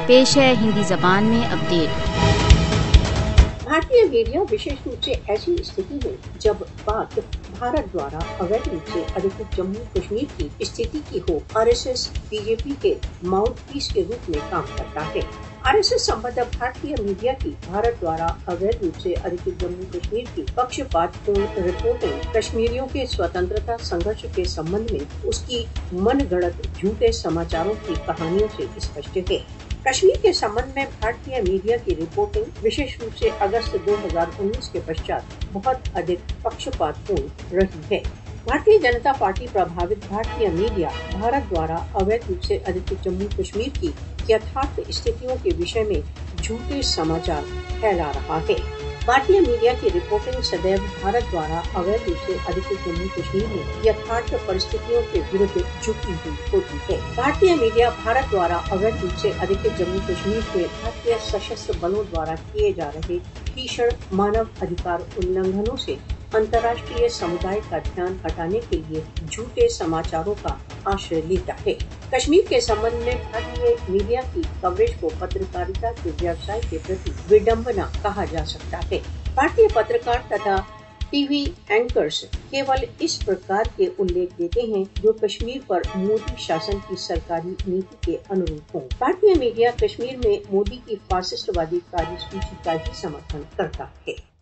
पेश है हिंदी जबान में अपडेट। भारतीय मीडिया विशेष रूप से ऐसी स्थिति में जब बात भारत द्वारा अवैध रूप से अधिकृत जम्मू कश्मीर की स्थिति की हो, आरएसएस बीजेपी के माउथपीस के रूप में काम करता है। आरएसएस संबद्ध भारतीय मीडिया की भारत द्वारा अवैध रूप से अधिकृत जम्मू कश्मीर की पक्षपातपूर्ण रिपोर्टिंग कश्मीरियों के स्वतंत्रता संघर्ष के संबंध में उसकी मनगढ़ंत झूठे समाचारों की कहानियों से स्पष्ट है। कश्मीर के संबंध में भारतीय मीडिया की रिपोर्टिंग विशेष रूप से अगस्त 2019 के पश्चात बहुत अधिक पक्षपातपूर्ण रही है। भारतीय जनता पार्टी प्रभावित भारतीय मीडिया भारत द्वारा अवैध रूप से अधिकृत जम्मू कश्मीर की यथार्थ स्थितियों के विषय में झूठे समाचार फैला रहा है। भारतीय मीडिया की रिपोर्टिंग सदैव भारत द्वारा अवैध रूप से अधिकृत जम्मू कश्मीर में यथार्थ परिस्थितियों के विरुद्ध झुकी हुई होती है। भारतीय मीडिया भारत द्वारा अवैध रूप से अधिकृत जम्मू कश्मीर में भारतीय सशस्त्र बलों द्वारा किए जा रहे भीषण मानव अधिकार उल्लंघनों से अंतर्राष्ट्रीय समुदाय का ध्यान हटाने के लिए झूठे समाचारों का आश्रय लेता है। कश्मीर के संबंध में भारतीय मीडिया की कवरेज को पत्रकारिता के व्यवसाय के प्रति विडंबना कहा जा सकता है। भारतीय पत्रकार तथा टीवी एंकर्स केवल इस प्रकार के उल्लेख देते हैं जो कश्मीर पर मोदी शासन की सरकारी नीति के अनुरूप हो। भारतीय मीडिया कश्मीर में मोदी की फासिस्टवादी कार्यसूची का ही समर्थन करता है।